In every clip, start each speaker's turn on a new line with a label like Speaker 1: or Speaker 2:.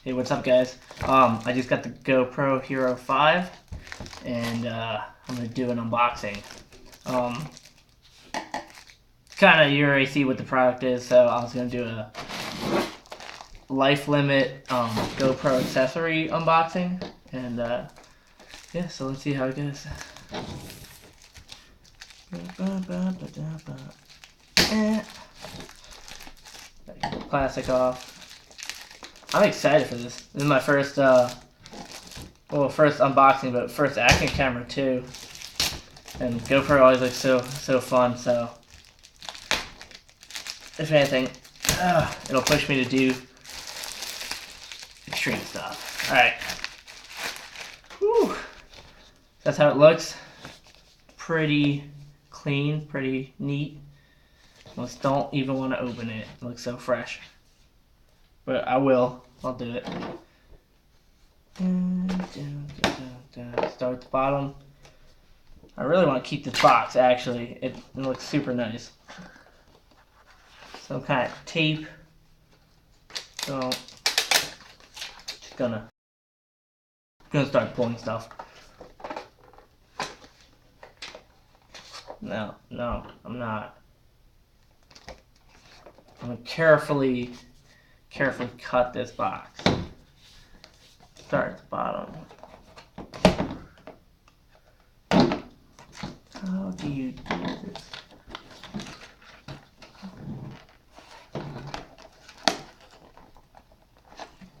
Speaker 1: Hey, what's up, guys? I just got the GoPro Hero 5, and I'm gonna do an unboxing. Kind of, you already see what the product is, so I was gonna do a life limit GoPro accessory unboxing, and yeah, so let's see how it goes. Plastic off. I'm excited for this. This is my first, first unboxing, but first action camera too. And GoPro always looks so fun. So, if anything, it'll push me to do extreme stuff. All right. Whew. That's how it looks. Pretty clean, pretty neat. Almost don't even want to open it. It looks so fresh. But I will. I'll do it. Start at the bottom. I really want to keep this box, actually. It looks super nice. Some kind of tape. So, just gonna start pulling stuff. No, I'm not. I'm gonna carefully cut this box. Start at the bottom. How do you do this?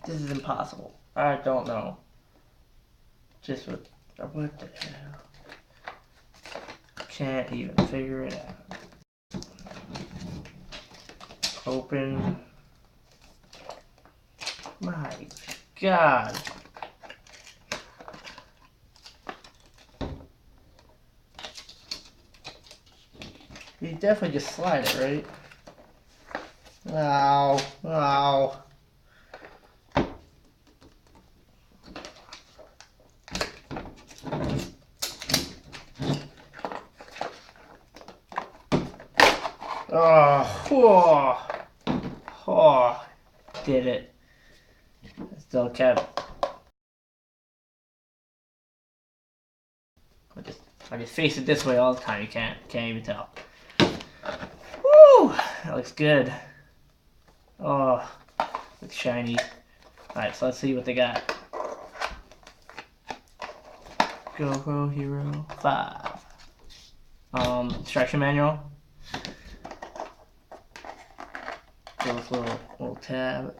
Speaker 1: This is impossible. I don't know. Just what the hell? Can't even figure it out. Open. My God. You definitely just slide it, right? Ow. Ow. Oh, did it. I still kept. I just face it this way all the time. You can't even tell. Woo! That looks good. Oh, looks shiny. Alright, so let's see what they got. GoPro Hero 5. Instruction manual. This little tab.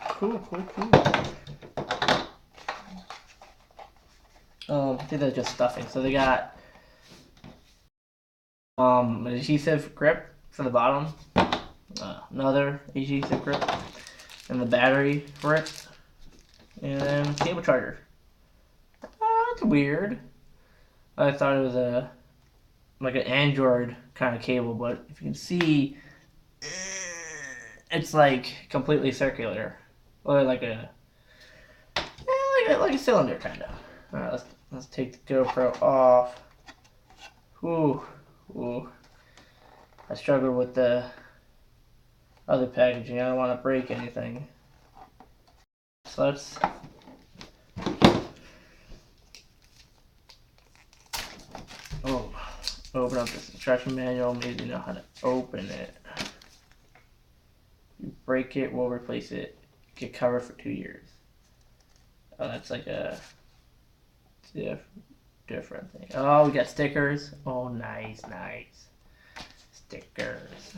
Speaker 1: Cool. I think that's just stuffing. So they got an adhesive grip for the bottom, another adhesive grip, and the battery for it, and then cable charger. That's weird. I thought it was like an Android kind of cable, but if you can see, it's like completely circular, or like a cylinder kind of. All right, let's take the GoPro off. Ooh. I struggled with the other packaging. I don't want to break anything. So let's open up this instruction manual. Maybe you know how to open it. You break it, we'll replace it. Get covered for 2 years. Oh, that's like a different thing. Oh, we got stickers. Oh, nice. Stickers.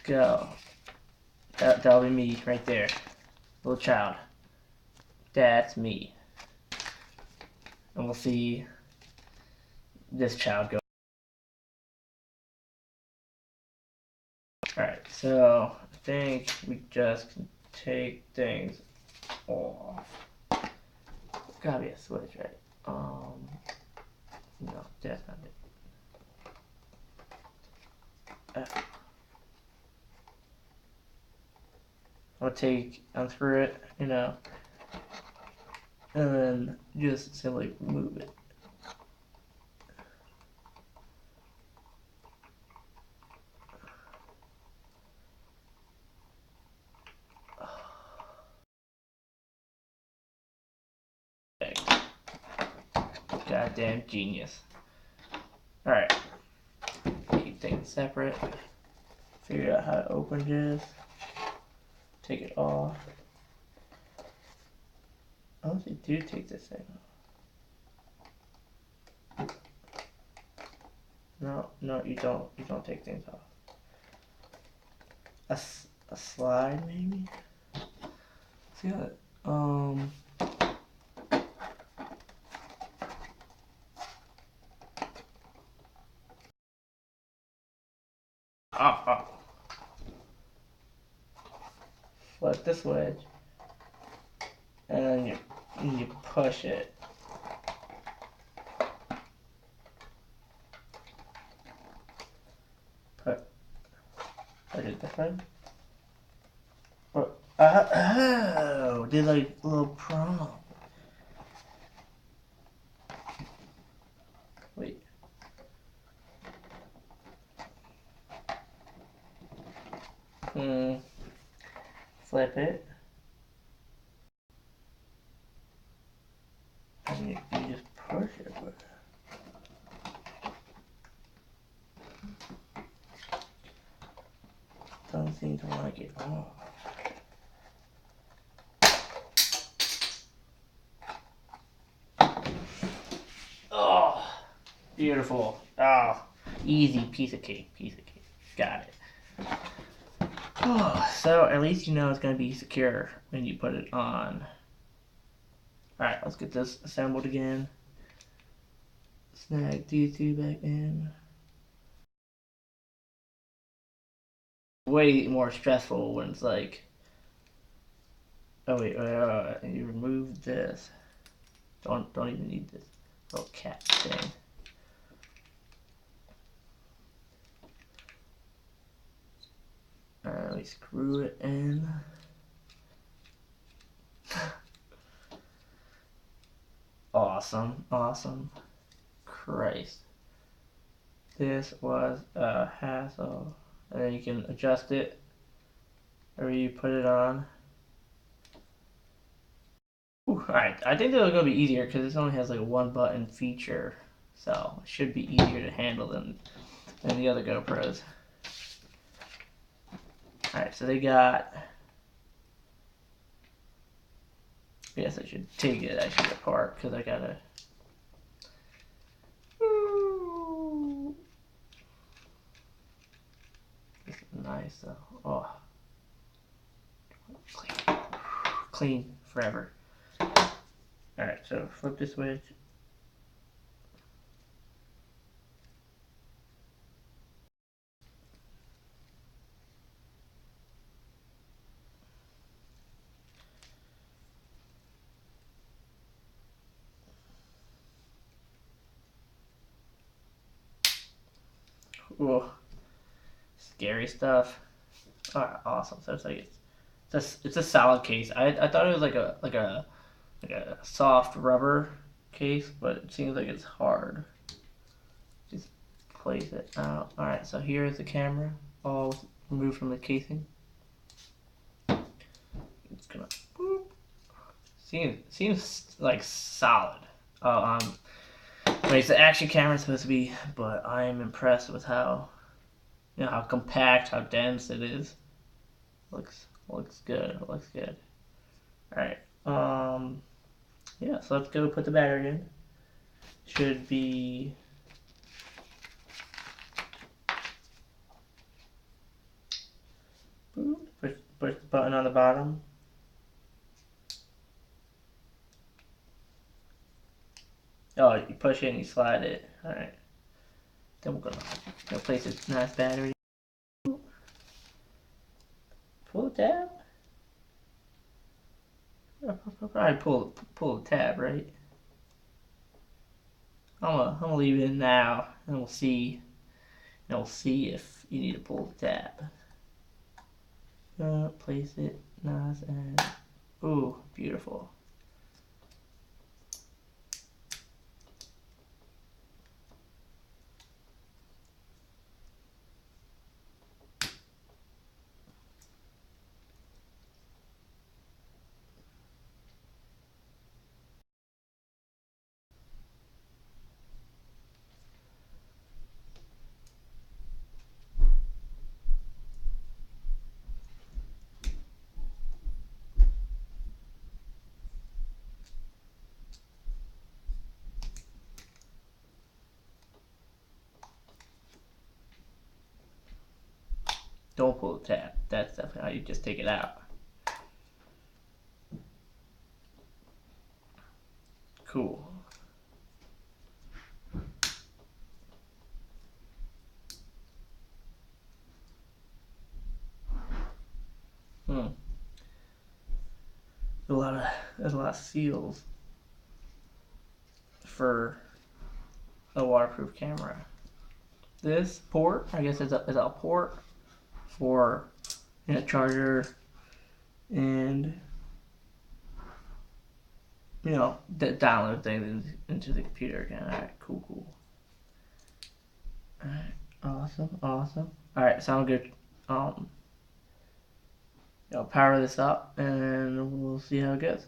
Speaker 1: Go. That'll be me right there. Little child. That's me. And we'll see this child go. Alright, so I think we just can take things off. Gotta be a switch, right? No, that's not it. I'll unscrew it, and then just simply move it. goddamn genius. Alright. Keep things separate. Figure out how to open this. Take it off. I honestly do take this thing off. No, no, you don't. You don't take things off. A slide, maybe? See how it, Oh. Flip the switch. And then you push it. Push it this way. Oh, did like a little prompt. Wait. Flip it. And you just push it. Doesn't seem to like it. Oh. Oh, beautiful. Oh, easy piece of cake. Got it. Oh, so at least you know it's going to be secure when you put it on. Alright, let's get this assembled again. Snag these two back in. Way more stressful when it's like, oh wait, you remove this. Don't even need this little cap thing. We screw it in. Awesome. Christ. This was a hassle. And then you can adjust it wherever you put it on. Alright, I think that was going to be easier because this only has like a one button feature. So it should be easier to handle than the other GoPros. Alright, so they got... Yes, I should take it actually apart because I gotta... This is nice though. Oh. Clean forever. Alright, so flip the switch. Whoa. Scary stuff. Alright, awesome. So it's like it's a solid case. I thought it was like a soft rubber case, but it seems like it's hard. Just place it out. Alright, so here is the camera, all removed from the casing. It's gonna boop. Seems like solid. I mean, it's the action camera it's supposed to be, but I am impressed with how how compact, how dense it is. Looks good. Looks good. All right. Yeah. So let's go put the battery in. Should be. Push the button on the bottom. Oh, you push it and you slide it. All right. Then we're gonna place this nice battery. Pull the tab. Probably pull the tab, right? I'm gonna leave it in now, and we'll see. And we'll see if you need to pull the tab. Place it nice and ooh, beautiful. Don't pull the tab. That's definitely how you just take it out. Cool. There's a lot of seals for a waterproof camera. This port, I guess, is a port for charger and download things into the computer again. Alright, cool. Alright, awesome. Alright, sound good. Power this up and we'll see how it goes.